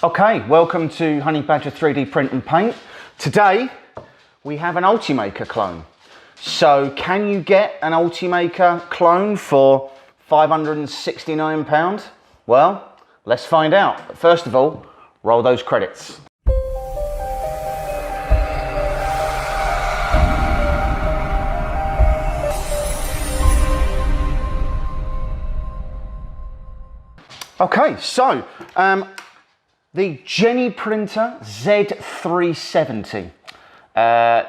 Okay, welcome to Honey Badger 3D Print and Paint. Today we have an ultimaker clone. So can you get an ultimaker clone for £569? Well, let's find out. But first of all, roll those credits. Okay, so the JennyPrinter Z370.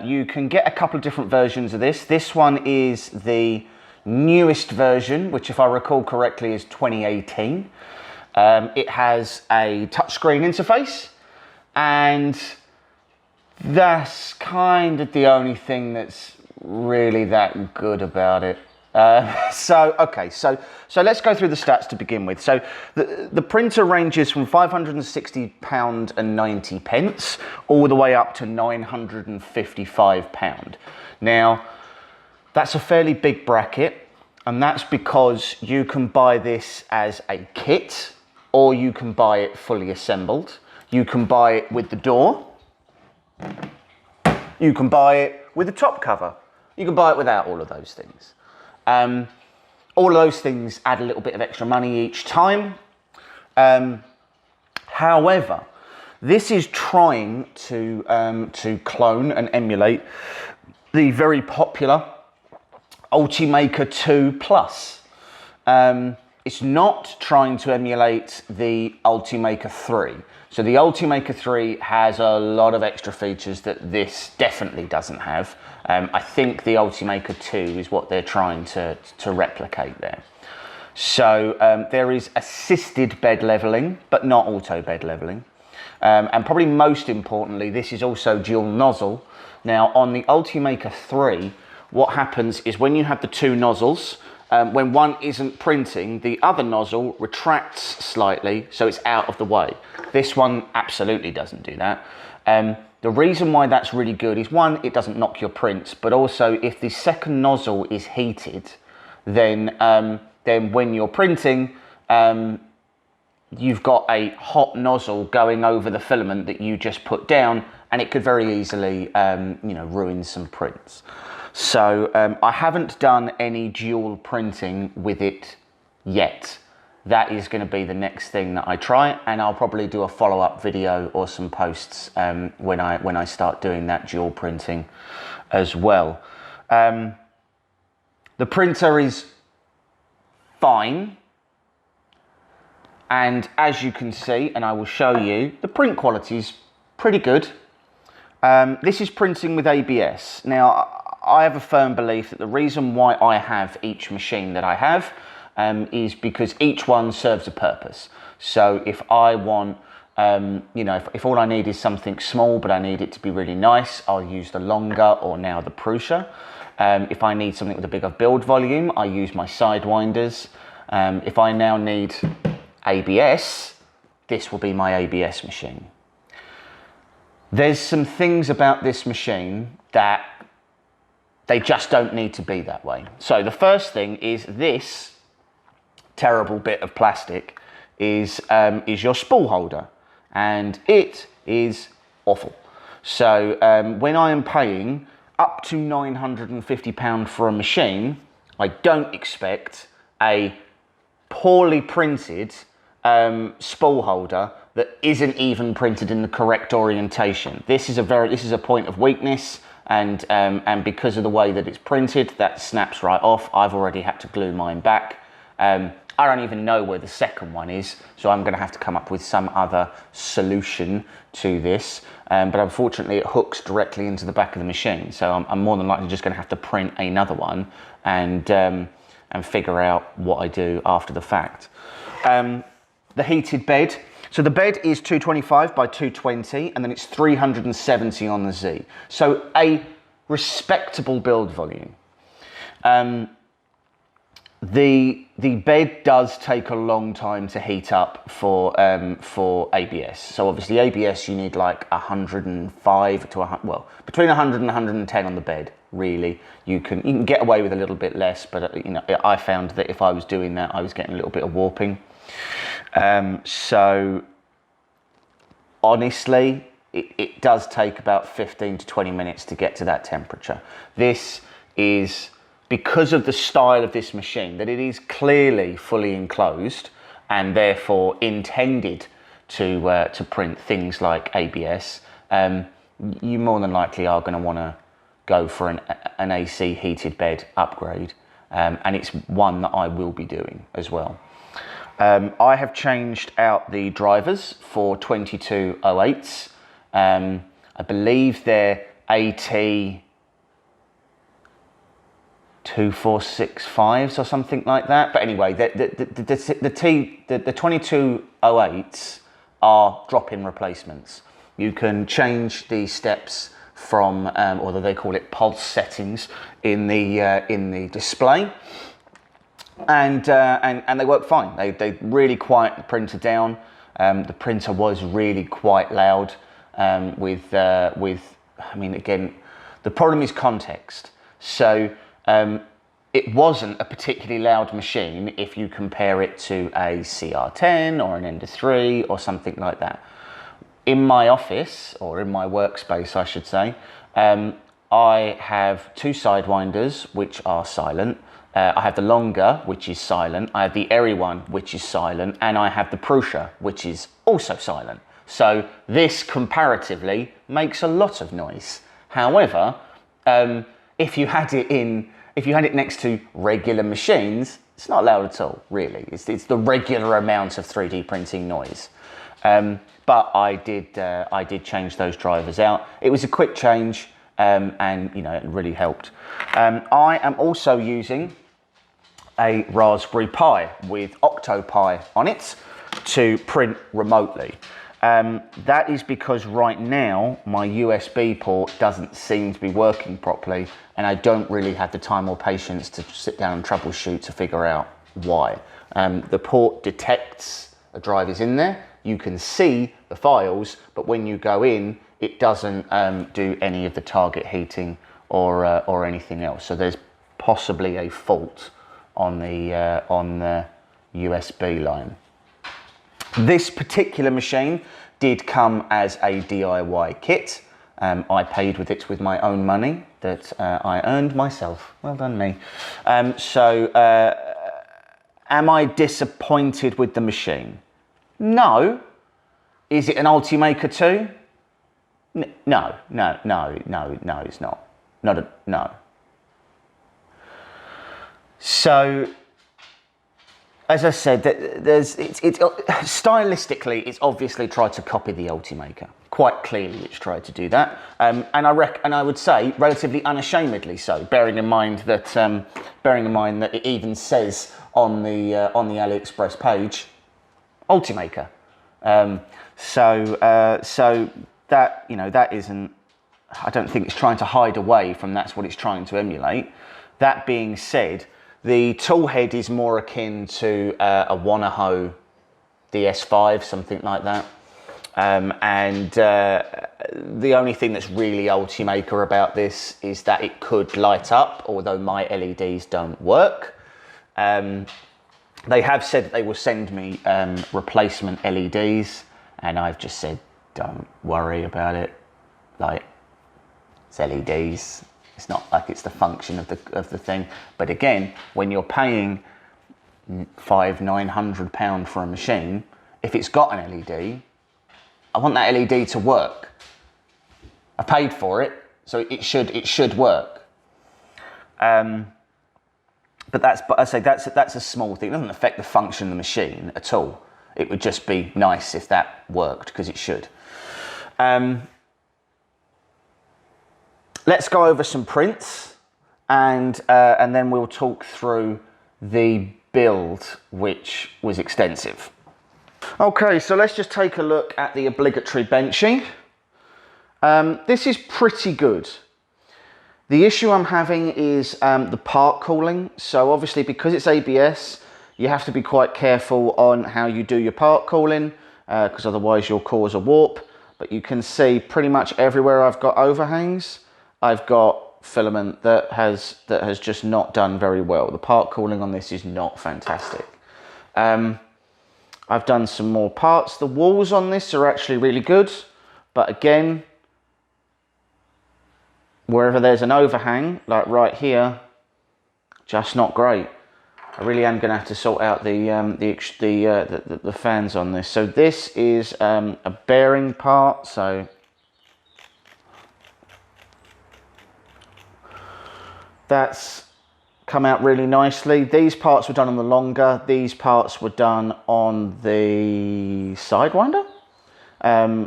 You can get a couple of different versions of this. This one is the newest version, which if I recall correctly is 2018. It has a touchscreen interface, and that's kind of the only thing that's really that good about it. So let's go through the stats to begin with. So the printer ranges from £560 and 90 pence all the way up to £955. Now, that's a fairly big bracket, and that's because you can buy this as a kit or you can buy it fully assembled. You can buy it with the door. You can buy it with the top cover. You can buy it without all of those things. All of those things add a little bit of extra money each time. However, this is trying to clone and emulate the very popular Ultimaker 2 Plus. It's not trying to emulate the Ultimaker 3. So the Ultimaker 3 has a lot of extra features that this definitely doesn't have. I think the Ultimaker 2 is what they're trying to replicate there. So there is assisted bed leveling, but not auto bed leveling. And probably most importantly, this is also dual nozzle. Now on the Ultimaker 3, what happens is when you have the two nozzles, when one isn't printing, the other nozzle retracts slightly so it's out of the way. This one absolutely doesn't do that. The reason why that's really good is, one, it doesn't knock your prints, but also if the second nozzle is heated, then when you're printing, you've got a hot nozzle going over the filament that you just put down, and it could very easily ruin some prints. So I haven't done any dual printing with it yet. That is going to be the next thing that I try, and I'll probably do a follow-up video or some posts when I start doing that dual printing as well. The printer is fine, and as you can see, and I will show you, the print quality is pretty good. This is printing with ABS. Now, I have a firm belief that the reason why I have each machine that I have is because each one serves a purpose. So if I want, if all I need is something small but I need it to be really nice, I'll use the longer, or now the Prusa. If I need something with a bigger build volume, I use my Sidewinders. If I now need ABS, this will be my ABS machine. There's some things about this machine that they just don't need to be that way. So the first thing is this terrible bit of plastic is your spool holder, and it is awful. So when I am paying up to £950 for a machine, I don't expect a poorly printed spool holder that isn't even printed in the correct orientation. This is a point of weakness. And because of the way that it's printed, that snaps right off. I've already had to glue mine back. I don't even know where the second one is, so I'm going to have to come up with some other solution to this. But unfortunately, it hooks directly into the back of the machine, so I'm more than likely just going to have to print another one and figure out what I do after the fact. The heated bed. So the bed is 225 by 220, and then it's 370 on the Z. So a respectable build volume. The bed does take a long time to heat up for ABS. So obviously ABS, you need like 105 to between 100 and 110 on the bed. Really, you can get away with a little bit less, but I found that if I was doing that, I was getting a little bit of warping. So honestly, it does take about 15 to 20 minutes to get to that temperature. This is because of the style of this machine, that it is clearly fully enclosed and therefore intended to print things like ABS. You more than likely are going to want to go for an AC heated bed upgrade, and it's one that I will be doing as well. I have changed out the drivers for 2208s. I believe they're AT 2465s or something like that. But anyway, the 2208s are drop-in replacements. You can change the steps from, or they call it pulse settings in the display, and they work fine. They really quiet the printer down. The printer was really quite loud. I mean, again, the problem is context. So it wasn't a particularly loud machine if you compare it to a CR10 or an Ender 3 or something like that. In my office, or in my workspace, I should say, I have two sidewinders, which are silent. I have the longer, which is silent. I have the airy one, which is silent. And I have the Prusa, which is also silent. So this comparatively makes a lot of noise. However, if you had it next to regular machines, it's not loud at all, really. It's the regular amount of 3D printing noise. But I did change those drivers out. It was a quick change, and you know, it really helped. I am also using a Raspberry Pi with OctoPi on it to print remotely. That is because right now my USB port doesn't seem to be working properly, and I don't really have the time or patience to sit down and troubleshoot to figure out why. The port detects a drive is in there. You can see the files, but when you go in, it doesn't do any of the target heating or anything else. So there's possibly a fault on the USB line. This particular machine did come as a DIY kit. I paid with my own money that I earned myself. Well done me. Am I disappointed with the machine? No. Is it an ultimaker 2? No, it's not. No. So, as I said, stylistically, it's obviously tried to copy the Ultimaker. Quite clearly, it's tried to do that, and I would say relatively unashamedly so. Bearing in mind that it even says on the AliExpress page, Ultimaker. So that, you know, that isn't. I don't think it's trying to hide away from that's what it's trying to emulate. That being said, the tool head is more akin to a Wanaho DS5, something like that. The only thing that's really Ultimaker about this is that it could light up, although my LEDs don't work. They have said that they will send me replacement LEDs, and I've just said, don't worry about it. Like, it's LEDs. It's not like it's the function of the thing. But again, when you're paying £900 for a machine, if it's got an LED, I want that LED to work. I paid for it, so it should work. But I say that's a small thing. It doesn't affect the function of the machine at all. It would just be nice if that worked, because it should. Let's go over some prints, and then we'll talk through the build, which was extensive. Okay, so let's just take a look at the obligatory benching. This is pretty good. The issue I'm having is the part cooling. So obviously, because it's ABS, you have to be quite careful on how you do your part cooling, because otherwise you'll cause a warp. But you can see pretty much everywhere I've got overhangs, I've got filament that has just not done very well. The part cooling on this is not fantastic. I've done some more parts. The walls on this are actually really good, but again, wherever there's an overhang, like right here, just not great. I really am going to have to sort out the fans on this. So this is a bearing part. So that's come out really nicely. These parts were done on the longer. These parts were done on the sidewinder.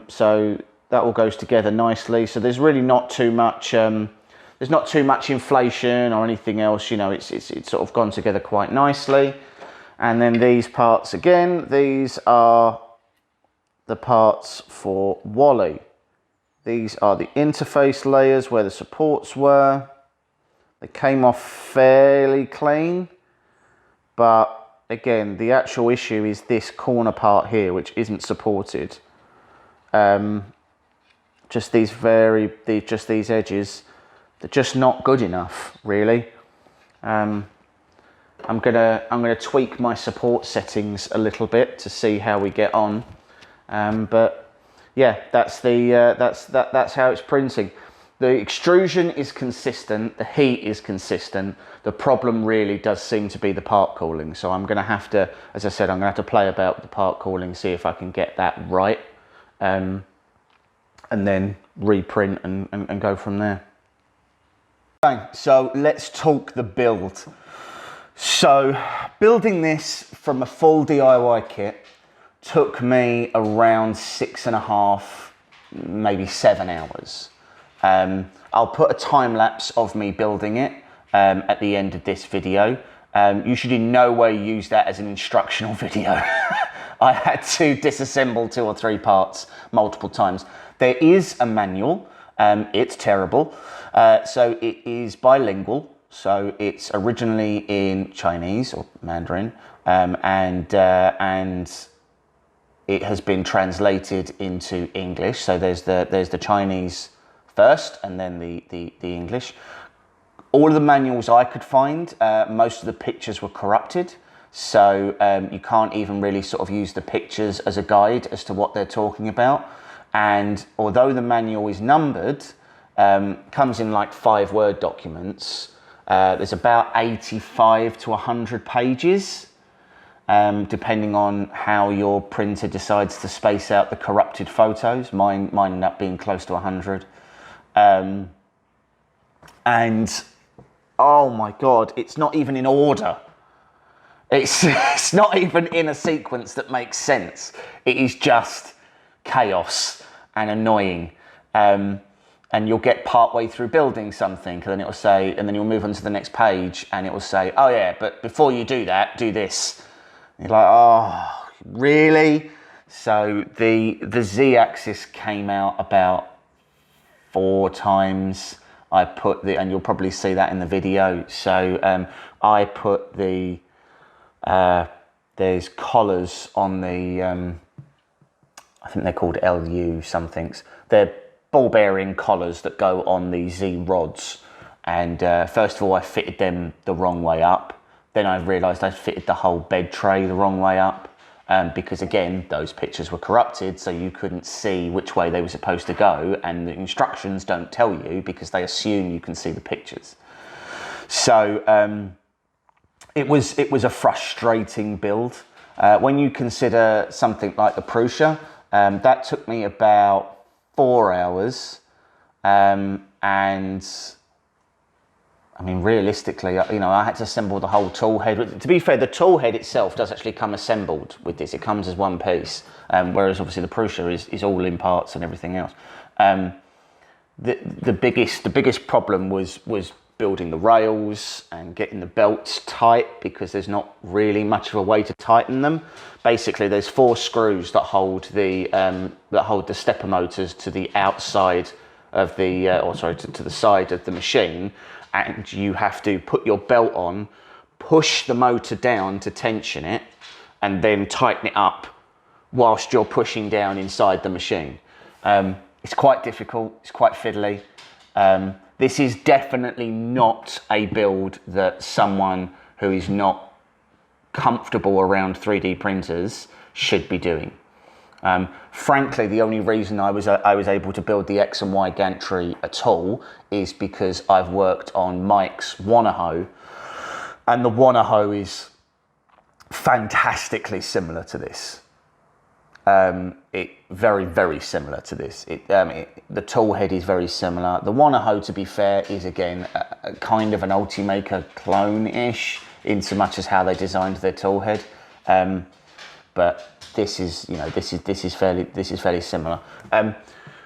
So that all goes together nicely. So there's really not too much. There's not too much inflation or anything else. You know, it's sort of gone together quite nicely. And then these parts again. These are the parts for Wally. These are the interface layers where the supports were. They came off fairly clean, but again, the actual issue is this corner part here, which isn't supported. Just these edges, they're just not good enough, really. I'm gonna tweak my support settings a little bit to see how we get on. But yeah, that's how it's printing. The extrusion is consistent, the heat is consistent. The problem really does seem to be the part cooling. So I'm gonna have to, as I said, I'm gonna have to play about with the part cooling, see if I can get that right, and then reprint and go from there. Okay, so let's talk the build. So building this from a full DIY kit took me around 6.5, maybe 7 hours. I'll put a time lapse of me building it at the end of this video. You should in no way use that as an instructional video. I had to disassemble 2 or 3 parts multiple times. There is a manual. It's terrible. So it is bilingual. So it's originally in Chinese or Mandarin, and it has been translated into English. So there's the Chinese first, and then the English. All of the manuals I could find, most of the pictures were corrupted, so you can't even really sort of use the pictures as a guide as to what they're talking about. And although the manual is numbered, comes in like 5 Word documents, there's about 85 to 100 pages, depending on how your printer decides to space out the corrupted photos. Mine ended up being close to 100. And oh my God, it's not even in order. It's not even in a sequence that makes sense. It is just chaos and annoying. And you'll get partway through building something, and then it will say, and then you'll move on to the next page, and it will say, oh yeah, but before you do that, do this. And you're like, oh, really? So the Z-axis came out about 4 times. I put the, and you'll probably see that in the video. So I put the, there's collars on the, I think they're called LU somethings. They're ball bearing collars that go on the Z rods. And first of all, I fitted them the wrong way up. Then I realized I fitted the whole bed tray the wrong way up. Because again, those pictures were corrupted, so you couldn't see which way they were supposed to go, and the instructions don't tell you because they assume you can see the pictures. So it was a frustrating build. When you consider something like the Prusa, that took me about 4 hours, and I mean, realistically, you know, I had to assemble the whole tool head. To be fair, the tool head itself does actually come assembled with this. It comes as one piece, whereas obviously the Prusa is all in parts and everything else. The biggest problem was building the rails and getting the belts tight, because there's not really much of a way to tighten them. Basically, there's 4 screws that hold the stepper motors to the outside of the, to the side of the machine. And you have to put your belt on, push the motor down to tension it, and then tighten it up whilst you're pushing down inside the machine. It's quite difficult, it's quite fiddly. This is definitely not a build that someone who is not comfortable around 3D printers should be doing. Frankly, the only reason I was able to build the X and Y gantry at all is because I've worked on Mike's Wanaho, and the Wanaho is fantastically similar to this. Very similar to this. The tool head is very similar. The Wanaho, to be fair, is again a kind of an Ultimaker clone-ish, in so much as how they designed their tool head. But this is, you know, this is fairly similar.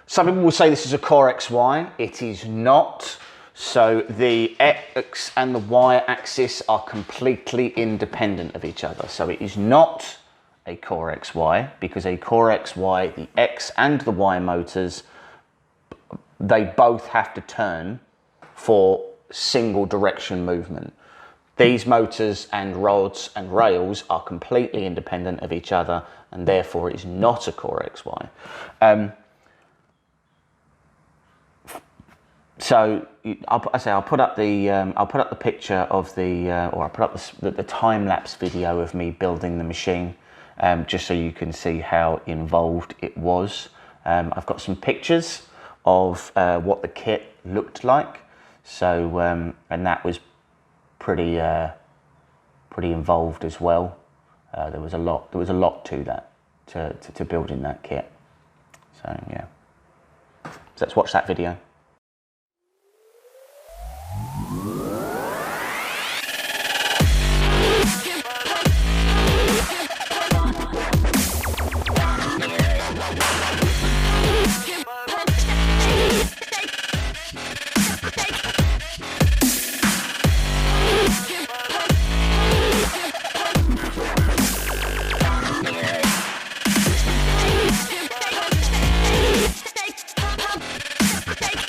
Some people will say this is a Core XY. It is not. So the X and the Y axis are completely independent of each other. So it is not a Core XY, because a Core XY, the X and the Y motors, they both have to turn for single direction movement. These motors and rods and rails are completely independent of each other, and therefore it is not a Core XY. So I'll put up the picture of the, or I'll put up the time-lapse video of me building the machine, just so you can see how involved it was. I've got some pictures of what the kit looked like. So and that was pretty involved as well. There was a lot to that, to building that kit. So yeah, so let's watch that video. Take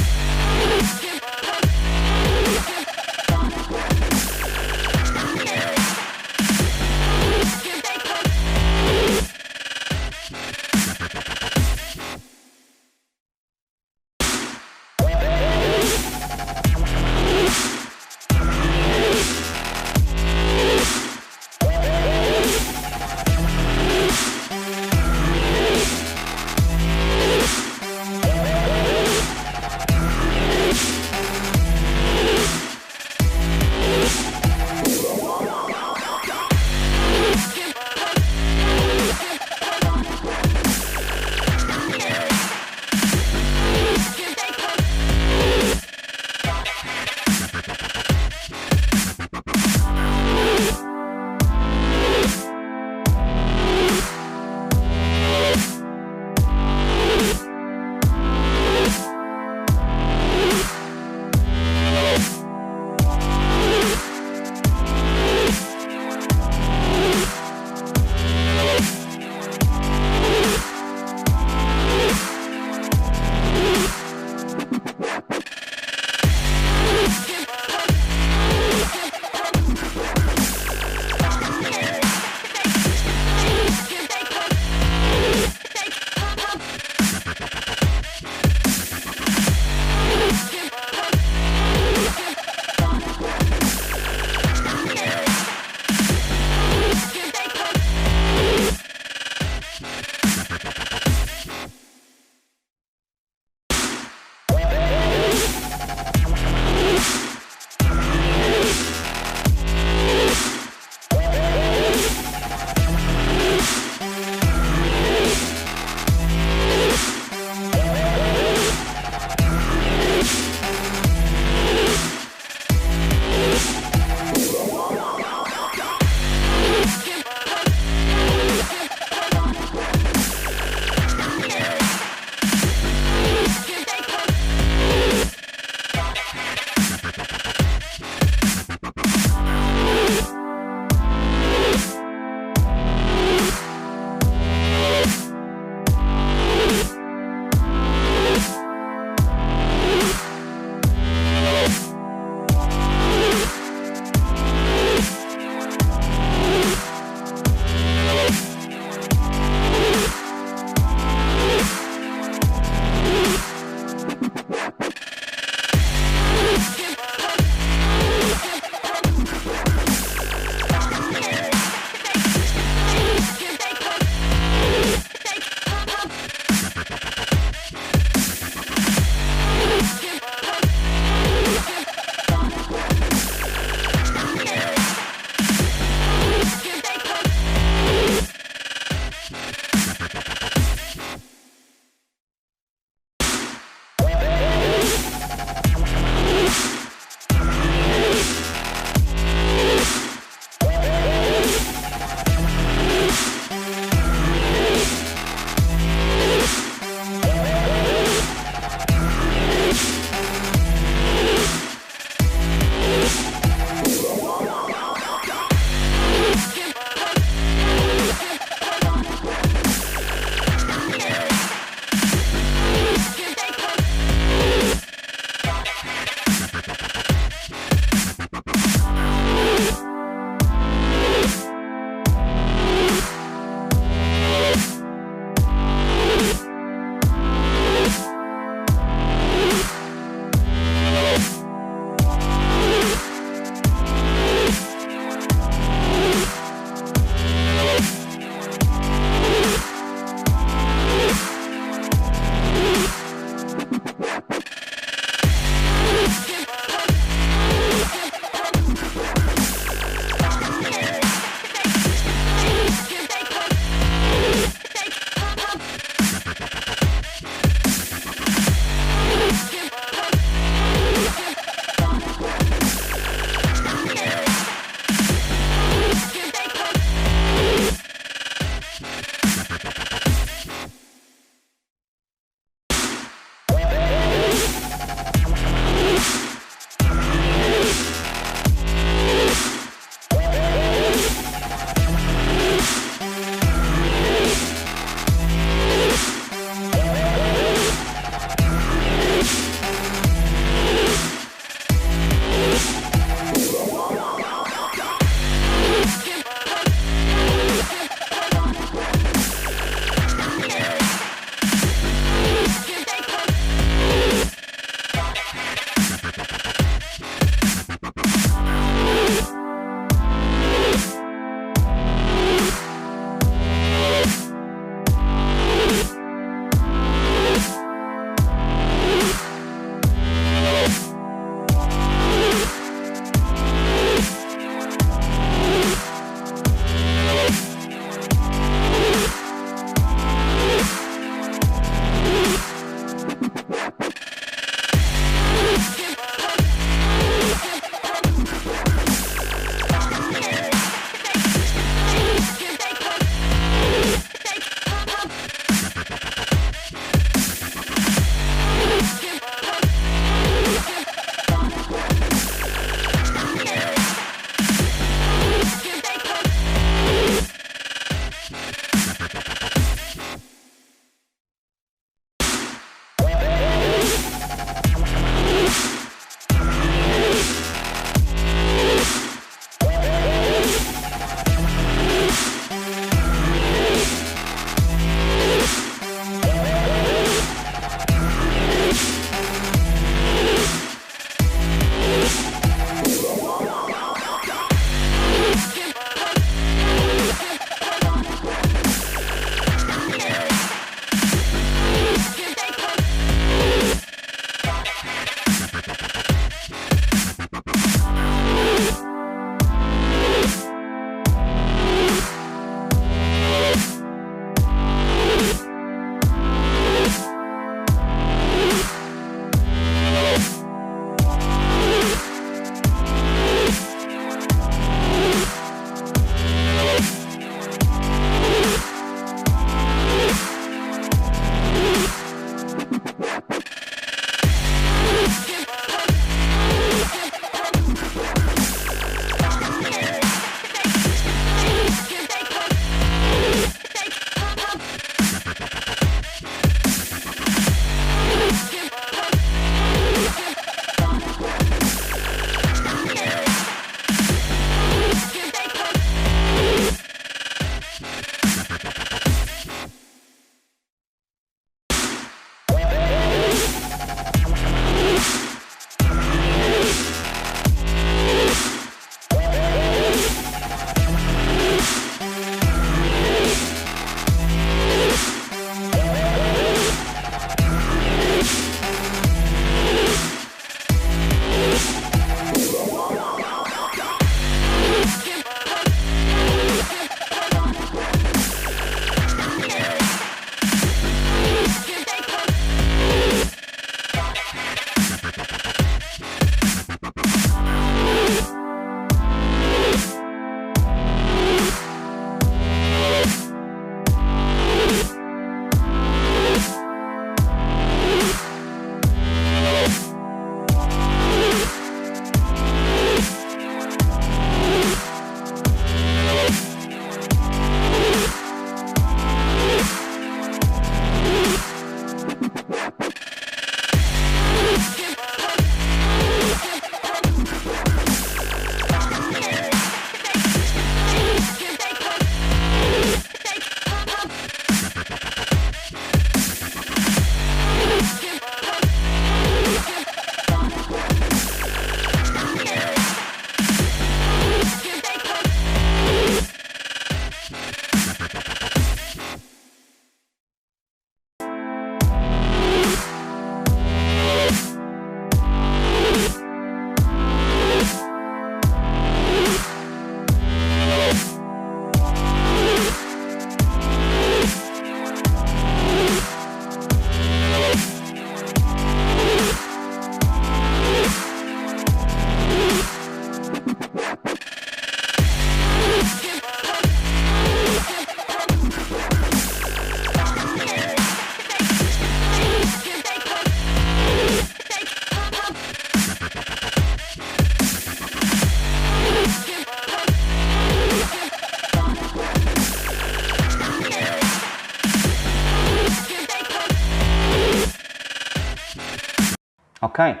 Okay,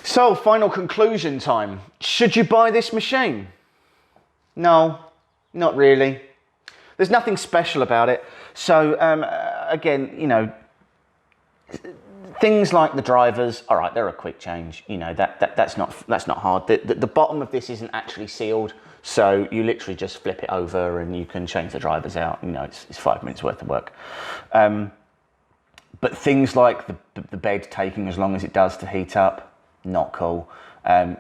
so final conclusion time. Should you buy this machine? No, not really. There's nothing special about it. So again, you know, things like the drivers, all right, they're a quick change. You know, that's not hard. The bottom of this isn't actually sealed, so you literally just flip it over and you can change the drivers out. You know, it's 5 minutes worth of work. But things like the bed taking as long as it does to heat up, not cool. I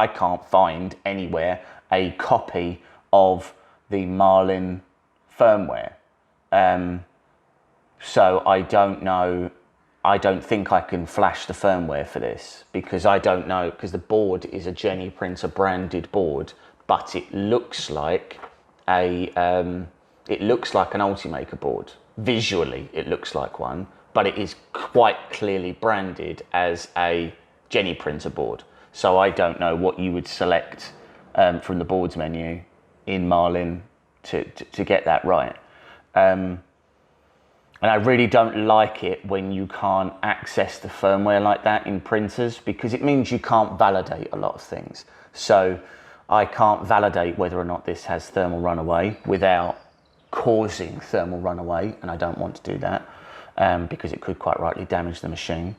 can't find anywhere a copy of the Marlin firmware. So I don't know, I don't think I can flash the firmware for this because I don't know, because the board is a JennyPrinter branded board, but it looks like an ultimaker board. Visually, it looks like one, but it is quite clearly branded as a JennyPrinter board. So I don't know what you would select from the boards menu in Marlin to get that right. And I really don't like it when you can't access the firmware like that in printers, because it means you can't validate a lot of things. So I can't validate whether or not this has thermal runaway without causing thermal runaway, and I don't want to do that because it could quite rightly damage the machine.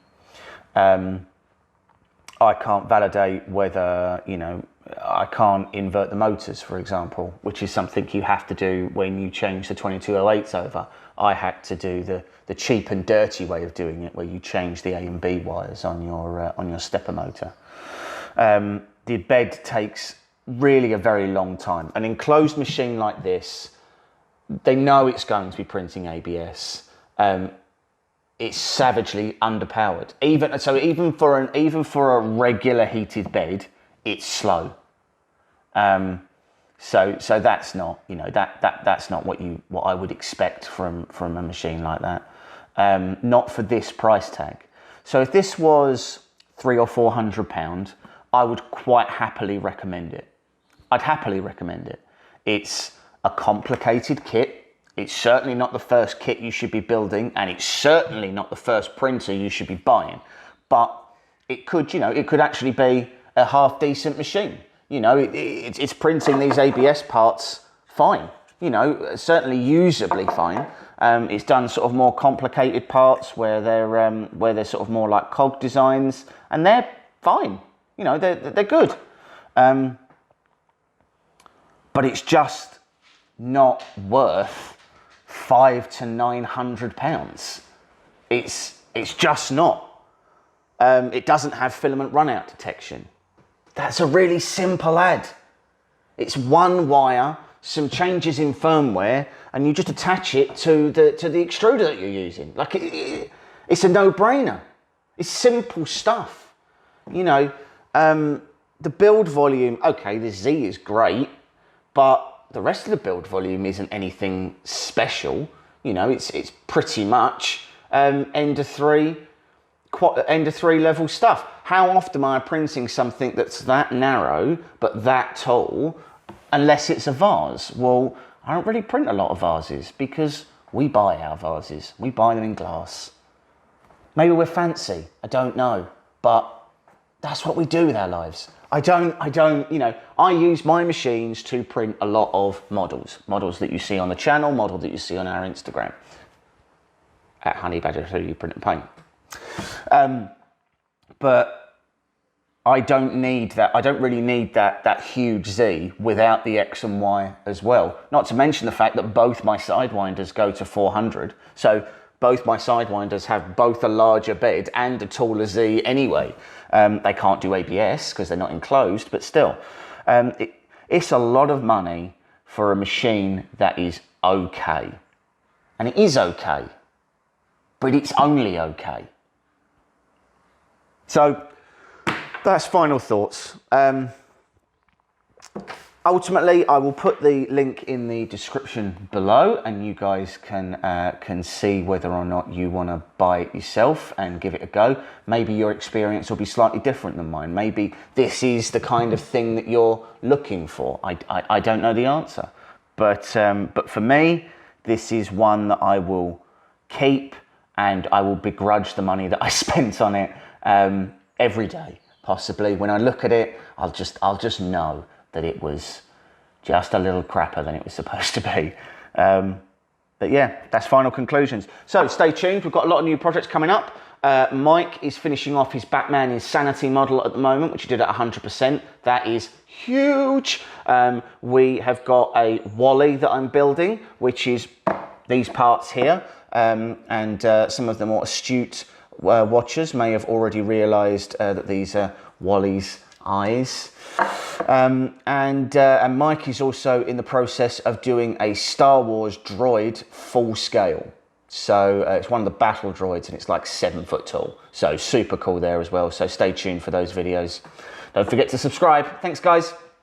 I can't validate whether, you know, I can't invert the motors, for example, which is something you have to do when you change the 2208s over. I had to do the cheap and dirty way of doing it, where you change the A and B wires on your stepper motor. The bed takes really a very long time. An enclosed machine like this, they know it's going to be printing ABS. It's savagely underpowered. Even for a regular heated bed, it's slow. So that's not, you know, that's not what I would expect from a machine like that. Not for this price tag. So if this was £300 or £400, I would quite happily recommend it. I'd happily recommend it. It's a complicated kit. It's certainly not the first kit you should be building, and it's certainly not the first printer you should be buying. But it could, you know, it could actually be a half decent machine. You know, it's printing these ABS parts fine. You know, certainly usably fine. It's done sort of more complicated parts where they're sort of more like cog designs, and they're fine. You know, they're good. But it's just not worth £500 to £900. It's just not. It doesn't have filament runout detection. That's a really simple ad. It's one wire, some changes in firmware, and you just attach it to the extruder that you're using. Like it's a no-brainer. It's simple stuff. You know, the build volume. Okay, the Z is great, but the rest of the build volume isn't anything special. You know, it's pretty much end of three level stuff. How often am I printing something that's that narrow but that tall, unless it's a vase? Well, I don't really print a lot of vases because we buy our vases. We buy them in glass. Maybe we're fancy, I don't know, but that's what we do with our lives. I don't, you know, I use my machines to print a lot of models that you see on the channel, model that you see on our Instagram at honeybadger3d print and paint. But I don't need that. I don't really need that huge Z without the X and Y as well. Not to mention the fact that both my sidewinders go to 400. So both my sidewinders have both a larger bed and a taller Z anyway. They can't do ABS because they're not enclosed, but still. It's a lot of money for a machine that is okay. And it is okay, but it's only okay. So that's final thoughts. Ultimately, I will put the link in the description below, and you guys can see whether or not you want to buy it yourself and give it a go. Maybe your experience will be slightly different than mine. Maybe this is the kind of thing that you're looking for. I don't know the answer, but for me, this is one that I will keep, and I will begrudge the money that I spent on it every day, possibly. When I look at it, I'll just know that it was just a little crapper than it was supposed to be. But yeah, that's final conclusions. So stay tuned. We've got a lot of new projects coming up. Mike is finishing off his Batman Insanity model at the moment, which he did at 100%. That is huge. We have got a Wally that I'm building, which is these parts here. And some of the more astute watchers may have already realised that these are Wally's eyes. And Mike is also in the process of doing a Star Wars droid full scale. So it's one of the battle droids, and it's like 7 foot tall. So super cool there as well. So stay tuned for those videos. Don't forget to subscribe. Thanks, guys.